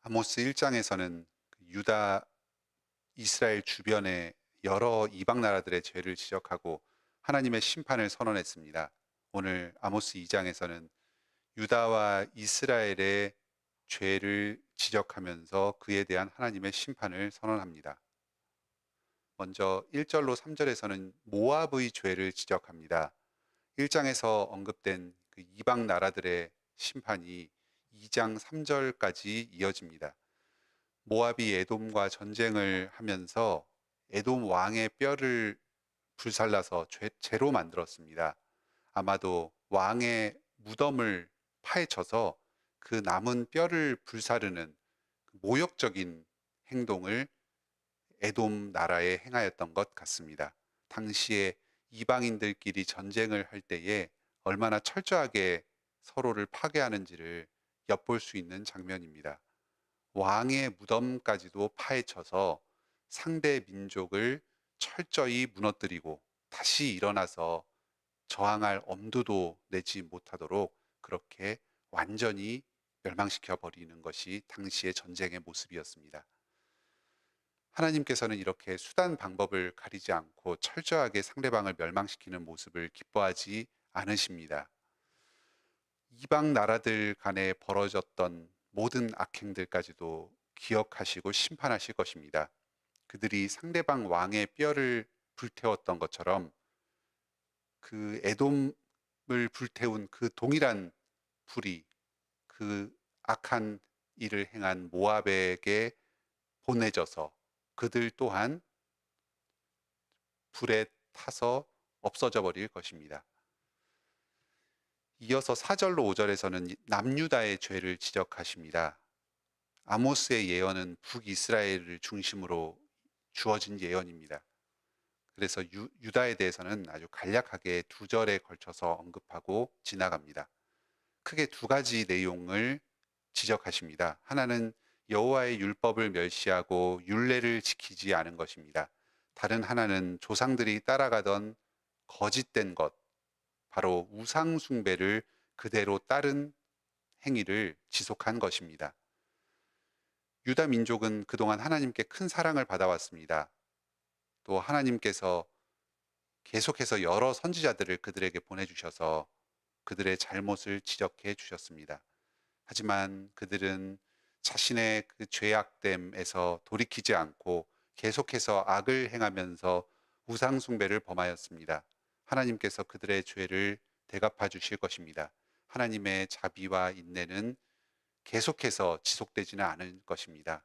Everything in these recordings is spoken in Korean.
아모스 1장에서는 유다, 이스라엘 주변의 여러 이방 나라들의 죄를 지적하고 하나님의 심판을 선언했습니다. 오늘 아모스 2장에서는 유다와 이스라엘의 죄를 지적하면서 그에 대한 하나님의 심판을 선언합니다. 먼저 1절로 3절에서는 모압의 죄를 지적합니다. 1장에서 언급된 그 이방 나라들의 심판이 2장 3절까지 이어집니다. 모압이 에돔과 전쟁을 하면서 에돔 왕의 뼈를 불살라서 죄로 만들었습니다. 아마도 왕의 무덤을 파헤쳐서 그 남은 뼈를 불사르는 모욕적인 행동을 에돔 나라에 행하였던 것 같습니다. 당시에 이방인들끼리 전쟁을 할 때에 얼마나 철저하게 서로를 파괴하는지를 엿볼 수 있는 장면입니다. 왕의 무덤까지도 파헤쳐서 상대 민족을 철저히 무너뜨리고 다시 일어나서 저항할 엄두도 내지 못하도록 그렇게 완전히 멸망시켜 버리는 것이 당시의 전쟁의 모습이었습니다. 하나님께서는 이렇게 수단 방법을 가리지 않고 철저하게 상대방을 멸망시키는 모습을 기뻐하지 않으십니다. 이방 나라들 간에 벌어졌던 모든 악행들까지도 기억하시고 심판하실 것입니다. 그들이 상대방 왕의 뼈를 불태웠던 것처럼 그 에돔을 불태운 그 동일한 불이 그 악한 일을 행한 모압에게 보내져서 그들 또한 불에 타서 없어져 버릴 것입니다. 이어서 4절로 5절에서는 남유다의 죄를 지적하십니다. 아모스의 예언은 북이스라엘을 중심으로 주어진 예언입니다. 그래서 유다에 대해서는 아주 간략하게 두 절에 걸쳐서 언급하고 지나갑니다. 크게 두 가지 내용을 지적하십니다. 하나는 여호와의 율법을 멸시하고 율례를 지키지 않은 것입니다. 다른 하나는 조상들이 따라가던 거짓된 것, 바로 우상 숭배를 그대로 따른 행위를 지속한 것입니다. 유다 민족은 그동안 하나님께 큰 사랑을 받아왔습니다. 또 하나님께서 계속해서 여러 선지자들을 그들에게 보내주셔서 그들의 잘못을 지적해 주셨습니다. 하지만 그들은 자신의 그 죄악됨에서 돌이키지 않고 계속해서 악을 행하면서 우상숭배를 범하였습니다. 하나님께서 그들의 죄를 대갚아 주실 것입니다. 하나님의 자비와 인내는 계속해서 지속되지는 않을 것입니다.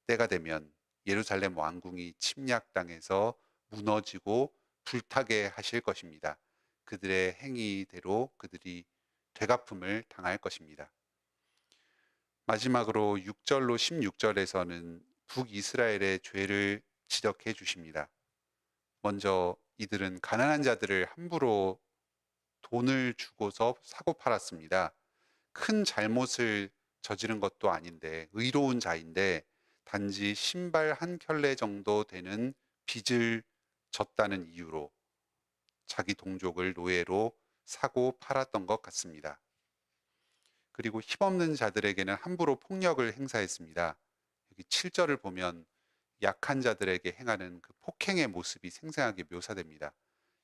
때가 되면 예루살렘 왕궁이 침략당해서 무너지고 불타게 하실 것입니다. 그들의 행위대로 그들이 되갚음을 당할 것입니다. 마지막으로 6절로 16절에서는 북이스라엘의 죄를 지적해 주십니다. 먼저 이들은 가난한 자들을 함부로 돈을 주고서 사고 팔았습니다. 큰 잘못을 저지른 것도 아닌데 의로운 자인데 단지 신발 한 켤레 정도 되는 빚을 졌다는 이유로 자기 동족을 노예로 사고 팔았던 것 같습니다. 그리고 힘없는 자들에게는 함부로 폭력을 행사했습니다. 여기 7절을 보면 약한 자들에게 행하는 그 폭행의 모습이 생생하게 묘사됩니다.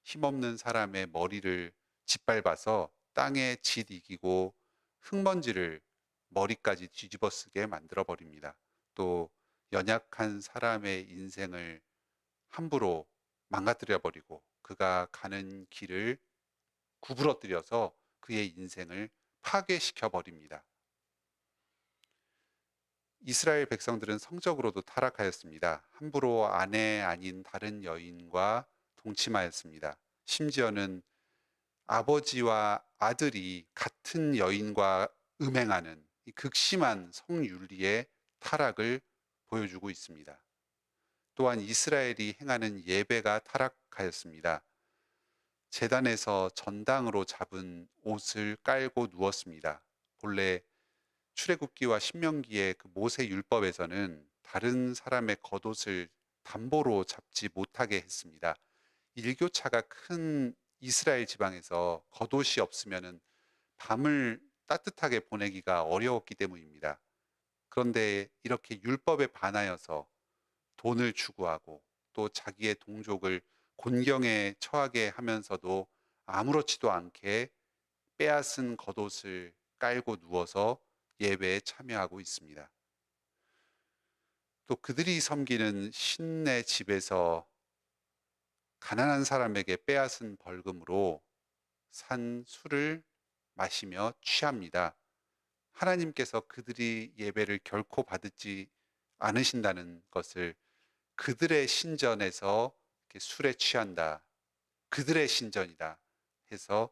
힘없는 사람의 머리를 짓밟아서 땅에 짓 이기고 흙먼지를 머리까지 뒤집어 쓰게 만들어 버립니다. 또 연약한 사람의 인생을 함부로 망가뜨려 버리고 그가 가는 길을 구부러뜨려서 그의 인생을 파괴시켜 버립니다. 이스라엘 백성들은 성적으로도 타락하였습니다. 함부로 아내 아닌 다른 여인과 동침하였습니다. 심지어는 아버지와 아들이 같은 여인과 음행하는 이 극심한 성윤리의 타락을 보여주고 있습니다. 또한 이스라엘이 행하는 예배가 타락하였습니다. 제단에서 전당으로 잡은 옷을 깔고 누웠습니다. 본래 출애굽기와 신명기의 그 모세 율법에서는 다른 사람의 겉옷을 담보로 잡지 못하게 했습니다. 일교차가 큰 이스라엘 지방에서 겉옷이 없으면은 밤을 따뜻하게 보내기가 어려웠기 때문입니다. 그런데 이렇게 율법에 반하여서 돈을 추구하고 또 자기의 동족을 곤경에 처하게 하면서도 아무렇지도 않게 빼앗은 겉옷을 깔고 누워서 예배에 참여하고 있습니다. 또 그들이 섬기는 신의 집에서 가난한 사람에게 빼앗은 벌금으로 산 술을 마시며 취합니다. 하나님께서 그들이 예배를 결코 받지 않으신다는 것을 그들의 신전에서 이렇게 술에 취한다. 그들의 신전이다 해서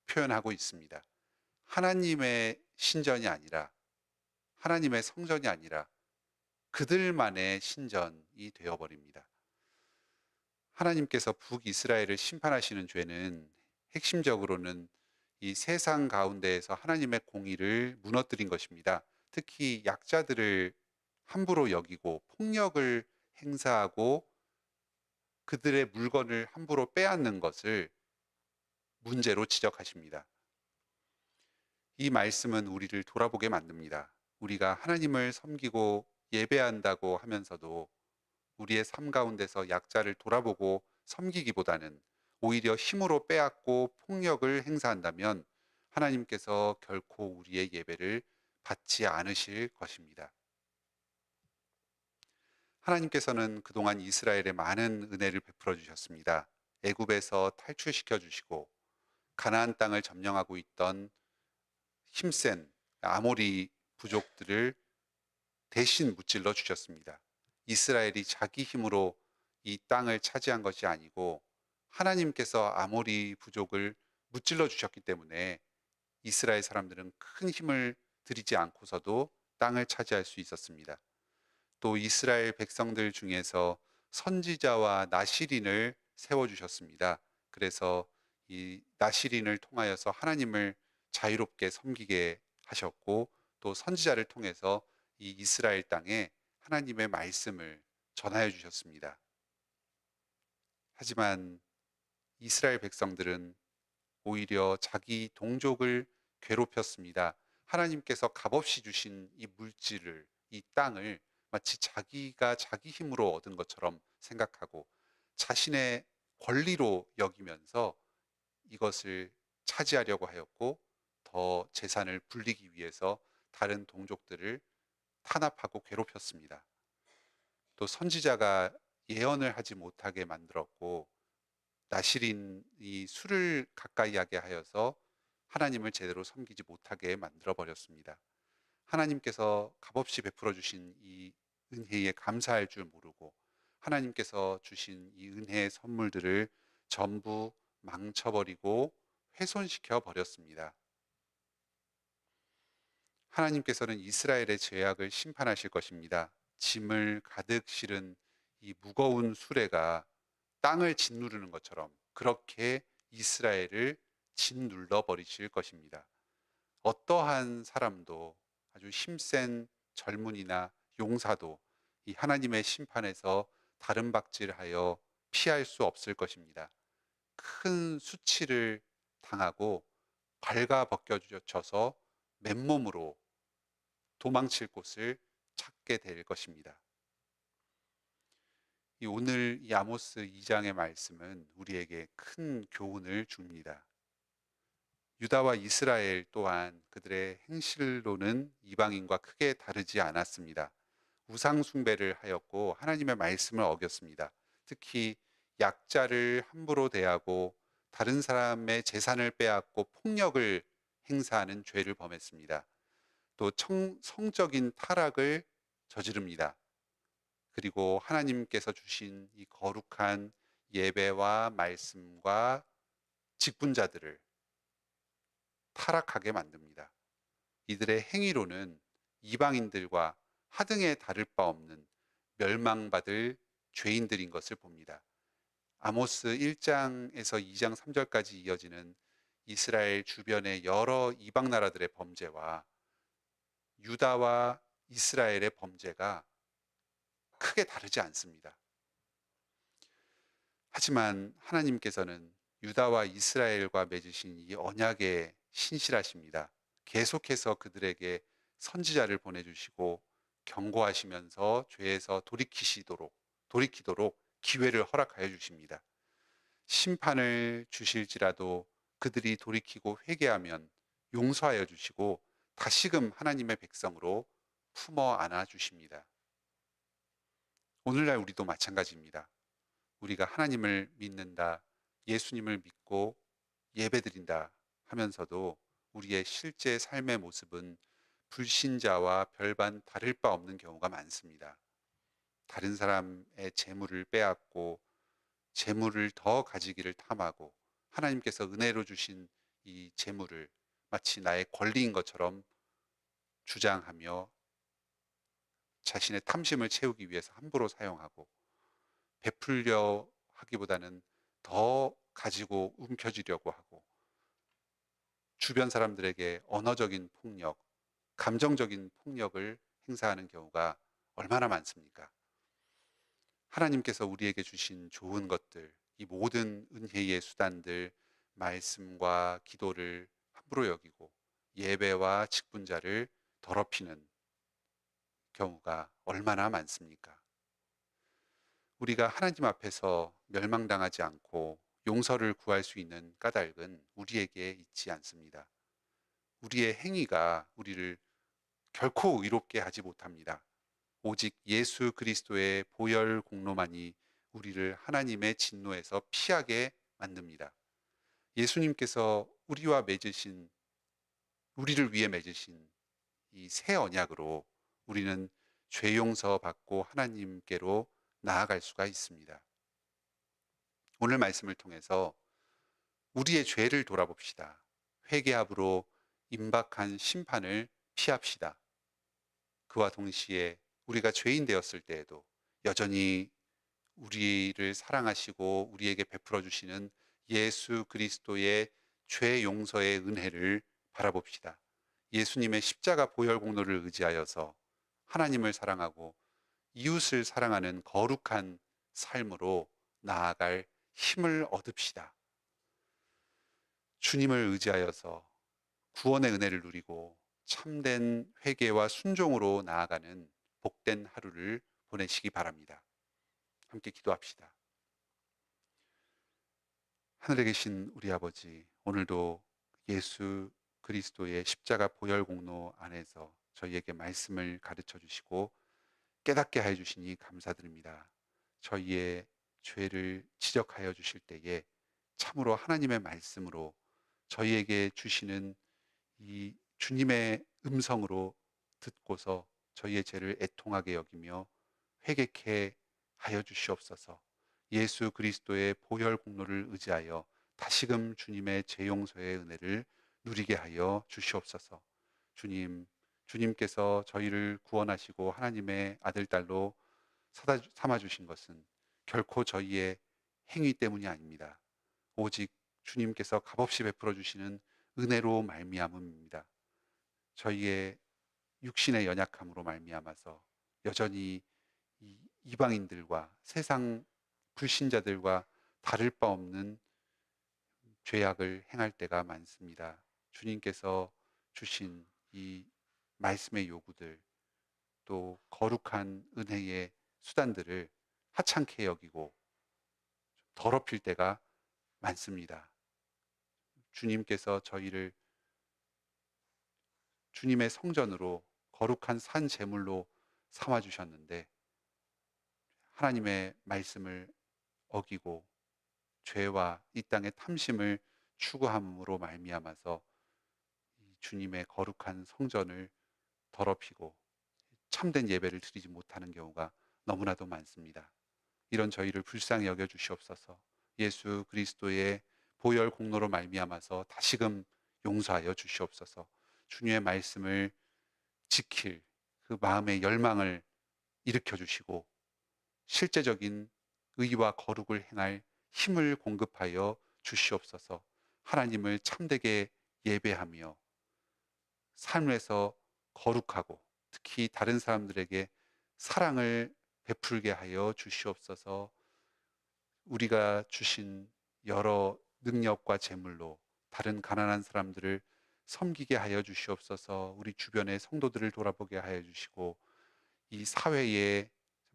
표현하고 있습니다. 하나님의 신전이 아니라 하나님의 성전이 아니라 그들만의 신전이 되어버립니다. 하나님께서 북이스라엘을 심판하시는 죄는 핵심적으로는 이 세상 가운데에서 하나님의 공의를 무너뜨린 것입니다. 특히 약자들을 함부로 여기고 폭력을 행사하고 그들의 물건을 함부로 빼앗는 것을 문제로 지적하십니다. 이 말씀은 우리를 돌아보게 만듭니다. 우리가 하나님을 섬기고 예배한다고 하면서도 우리의 삶 가운데서 약자를 돌아보고 섬기기보다는 오히려 힘으로 빼앗고 폭력을 행사한다면 하나님께서 결코 우리의 예배를 받지 않으실 것입니다. 하나님께서는 그동안 이스라엘에 많은 은혜를 베풀어 주셨습니다. 애굽에서 탈출시켜 주시고 가나안 땅을 점령하고 있던 힘센 아모리 부족들을 대신 무찔러 주셨습니다. 이스라엘이 자기 힘으로 이 땅을 차지한 것이 아니고 하나님께서 아모리 부족을 무찔러 주셨기 때문에 이스라엘 사람들은 큰 힘을 들이지 않고서도 땅을 차지할 수 있었습니다. 또 이스라엘 백성들 중에서 선지자와 나시린을 세워 주셨습니다. 그래서 이 나시린을 통하여서 하나님을 자유롭게 섬기게 하셨고 또 선지자를 통해서 이 이스라엘 땅에 하나님의 말씀을 전하여 주셨습니다. 하지만 이스라엘 백성들은 오히려 자기 동족을 괴롭혔습니다. 하나님께서 값없이 주신 이 물질을, 이 땅을 마치 자기가 자기 힘으로 얻은 것처럼 생각하고 자신의 권리로 여기면서 이것을 차지하려고 하였고 더 재산을 불리기 위해서 다른 동족들을 탄압하고 괴롭혔습니다. 또 선지자가 예언을 하지 못하게 만들었고 나시린이 술을 가까이 하게 하여서 하나님을 제대로 섬기지 못하게 만들어 버렸습니다. 하나님께서 값없이 베풀어 주신 이 은혜에 감사할 줄 모르고 하나님께서 주신 이 은혜의 선물들을 전부 망쳐버리고 훼손시켜 버렸습니다. 하나님께서는 이스라엘의 죄악을 심판하실 것입니다. 짐을 가득 실은 이 무거운 수레가 땅을 짓누르는 것처럼 그렇게 이스라엘을 짓눌러 버리실 것입니다. 어떠한 사람도 아주 힘센 젊은이나 용사도 이 하나님의 심판에서 다른 박질하여 피할 수 없을 것입니다. 큰 수치를 당하고 발가벗겨져서 맨몸으로 도망칠 곳을 찾게 될 것입니다. 오늘 이 아모스 2장의 말씀은 우리에게 큰 교훈을 줍니다. 유다와 이스라엘 또한 그들의 행실로는 이방인과 크게 다르지 않았습니다. 우상 숭배를 하였고 하나님의 말씀을 어겼습니다. 특히 약자를 함부로 대하고 다른 사람의 재산을 빼앗고 폭력을 행사하는 죄를 범했습니다. 또 성적인 타락을 저지릅니다. 그리고 하나님께서 주신 이 거룩한 예배와 말씀과 직분자들을 타락하게 만듭니다. 이들의 행위로는 이방인들과 하등에 다를 바 없는 멸망받을 죄인들인 것을 봅니다. 아모스 1장에서 2장 3절까지 이어지는 이스라엘 주변의 여러 이방 나라들의 범죄와 유다와 이스라엘의 범죄가 크게 다르지 않습니다. 하지만 하나님께서는 유다와 이스라엘과 맺으신 이 언약에 신실하십니다. 계속해서 그들에게 선지자를 보내주시고 경고하시면서 죄에서 돌이키도록 기회를 허락하여 주십니다. 심판을 주실지라도 그들이 돌이키고 회개하면 용서하여 주시고 다시금 하나님의 백성으로 품어 안아 주십니다. 오늘날 우리도 마찬가지입니다. 우리가 하나님을 믿는다, 예수님을 믿고 예배드린다 하면서도 우리의 실제 삶의 모습은 불신자와 별반 다를 바 없는 경우가 많습니다. 다른 사람의 재물을 빼앗고 재물을 더 가지기를 탐하고 하나님께서 은혜로 주신 이 재물을 마치 나의 권리인 것처럼 주장하며 자신의 탐심을 채우기 위해서 함부로 사용하고 베풀려 하기보다는 더 가지고 움켜쥐려고 하고 주변 사람들에게 언어적인 폭력, 감정적인 폭력을 행사하는 경우가 얼마나 많습니까? 하나님께서 우리에게 주신 좋은 것들, 이 모든 은혜의 수단들, 말씀과 기도를 함부로 여기고 예배와 직분자를 더럽히는 경우가 얼마나 많습니까? 우리가 하나님 앞에서 멸망당하지 않고 용서를 구할 수 있는 까닭은 우리에게 있지 않습니다. 우리의 행위가 우리를 결코 의롭게 하지 못합니다. 오직 예수 그리스도의 보혈 공로만이 우리를 하나님의 진노에서 피하게 만듭니다. 예수님께서 우리를 위해 맺으신 이 새 언약으로 우리는 죄 용서 받고 하나님께로 나아갈 수가 있습니다. 오늘 말씀을 통해서 우리의 죄를 돌아봅시다. 회개함으로 임박한 심판을 피합시다. 그와 동시에 우리가 죄인 되었을 때에도 여전히 우리를 사랑하시고 우리에게 베풀어 주시는 예수 그리스도의 죄 용서의 은혜를 바라봅시다. 예수님의 십자가 보혈 공로를 의지하여서 하나님을 사랑하고 이웃을 사랑하는 거룩한 삶으로 나아갈 힘을 얻읍시다. 주님을 의지하여서 구원의 은혜를 누리고 참된 회개와 순종으로 나아가는 복된 하루를 보내시기 바랍니다. 함께 기도합시다. 하늘에 계신 우리 아버지, 오늘도 예수 그리스도의 십자가 보혈 공로 안에서 저희에게 말씀을 가르쳐 주시고 깨닫게 하여 주시니 감사드립니다. 저희의 죄를 지적하여 주실 때에 참으로 하나님의 말씀으로 저희에게 주시는 이 주님의 음성으로 듣고서 저희의 죄를 애통하게 여기며 회개케 하여 주시옵소서. 예수 그리스도의 보혈 공로를 의지하여 다시금 주님의 죄 용서의 은혜를 누리게 하여 주시옵소서. 주님께서 저희를 구원하시고 하나님의 아들, 딸로 삼아 주신 것은 결코 저희의 행위 때문이 아닙니다. 오직 주님께서 값없이 베풀어 주시는 은혜로 말미암음입니다. 저희의 육신의 연약함으로 말미암아서 여전히 이 이방인들과 세상 불신자들과 다를 바 없는 죄악을 행할 때가 많습니다. 주님께서 주신 이 말씀의 요구들, 또 거룩한 은혜의 수단들을 하찮게 여기고 더럽힐 때가 많습니다. 주님께서 저희를 주님의 성전으로 거룩한 산 제물로 삼아 주셨는데 하나님의 말씀을 어기고 죄와 이 땅의 탐심을 추구함으로 말미암아서 이 주님의 거룩한 성전을 더럽히고 참된 예배를 드리지 못하는 경우가 너무나도 많습니다. 이런 저희를 불쌍히 여겨 주시옵소서. 예수 그리스도의 보혈 공로로 말미암아서 다시금 용서하여 주시옵소서. 주님의 말씀을 지킬 그 마음의 열망을 일으켜 주시고 실제적인 의와 거룩을 행할 힘을 공급하여 주시옵소서. 하나님을 참되게 예배하며 삶에서 거룩하고 특히 다른 사람들에게 사랑을 베풀게 하여 주시옵소서. 우리가 주신 여러 능력과 재물로 다른 가난한 사람들을 섬기게 하여 주시옵소서. 우리 주변의 성도들을 돌아보게 하여 주시고 이 사회의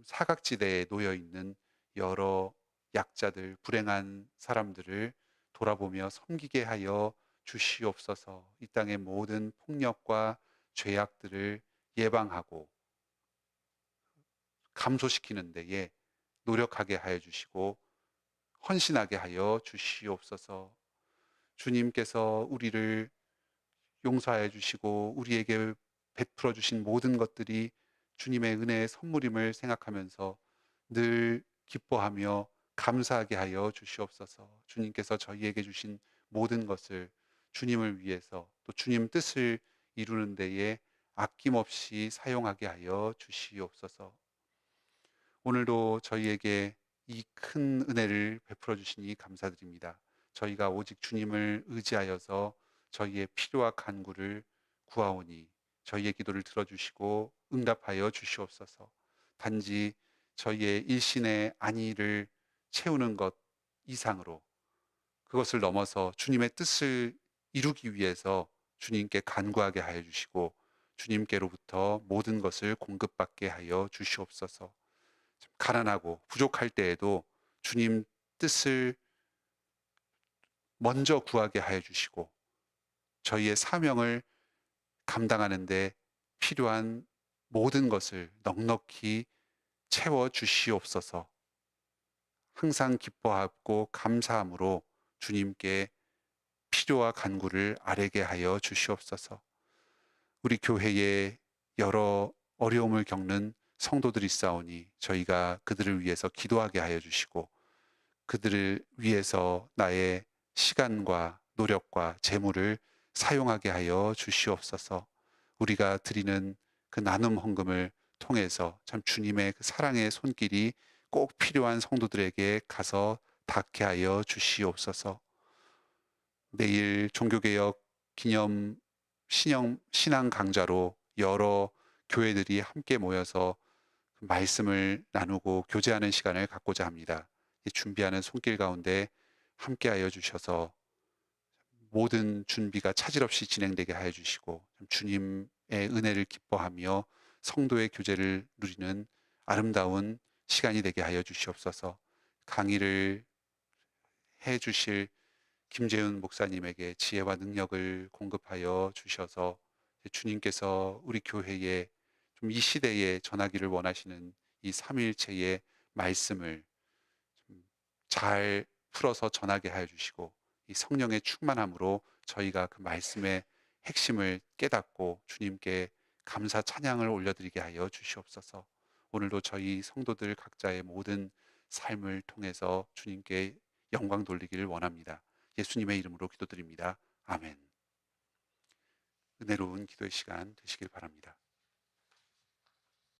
사각지대에 놓여 있는 여러 약자들, 불행한 사람들을 돌아보며 섬기게 하여 주시옵소서. 이 땅의 모든 폭력과 죄악들을 예방하고 감소시키는 데에 노력하게 하여 주시고 헌신하게 하여 주시옵소서. 주님께서 우리를 용서하여 주시고 우리에게 베풀어 주신 모든 것들이 주님의 은혜의 선물임을 생각하면서 늘 기뻐하며 감사하게 하여 주시옵소서. 주님께서 저희에게 주신 모든 것을 주님을 위해서 또 주님 뜻을 이루는 데에 아낌없이 사용하게 하여 주시옵소서. 오늘도 저희에게 이 큰 은혜를 베풀어 주시니 감사드립니다. 저희가 오직 주님을 의지하여서 저희의 필요와 간구를 구하오니 저희의 기도를 들어주시고 응답하여 주시옵소서. 단지 저희의 일신의 안위를 채우는 것 이상으로 그것을 넘어서 주님의 뜻을 이루기 위해서 주님께 간구하게 하여 주시고 주님께로부터 모든 것을 공급받게 하여 주시옵소서. 가난하고 부족할 때에도 주님 뜻을 먼저 구하게 하여 주시고 저희의 사명을 감당하는데 필요한 모든 것을 넉넉히 채워 주시옵소서. 항상 기뻐하고 감사함으로 주님께 필요와 간구를 아뢰게 하여 주시옵소서. 우리 교회에 여러 어려움을 겪는 성도들이 있사오니 저희가 그들을 위해서 기도하게 하여 주시고 그들을 위해서 나의 시간과 노력과 재물을 사용하게 하여 주시옵소서. 우리가 드리는 그 나눔 헌금을 통해서 참 주님의 그 사랑의 손길이 꼭 필요한 성도들에게 가서 닿게 하여 주시옵소서. 내일 종교개혁 기념 신앙 강좌로 여러 교회들이 함께 모여서 말씀을 나누고 교제하는 시간을 갖고자 합니다. 준비하는 손길 가운데 함께하여 주셔서 모든 준비가 차질 없이 진행되게 하여 주시고 주님의 은혜를 기뻐하며 성도의 교제를 누리는 아름다운 시간이 되게 하여 주시옵소서. 강의를 해 주실 김재훈 목사님에게 지혜와 능력을 공급하여 주셔서 주님께서 우리 교회에 좀 이 시대에 전하기를 원하시는 이 삼위일체의 말씀을 잘 풀어서 전하게 하여 주시고 이 성령의 충만함으로 저희가 그 말씀의 핵심을 깨닫고 주님께 감사 찬양을 올려드리게 하여 주시옵소서. 오늘도 저희 성도들 각자의 모든 삶을 통해서 주님께 영광 돌리기를 원합니다. 예수님의 이름으로 기도드립니다. 아멘. 은혜로운 기도의 시간 되시길 바랍니다.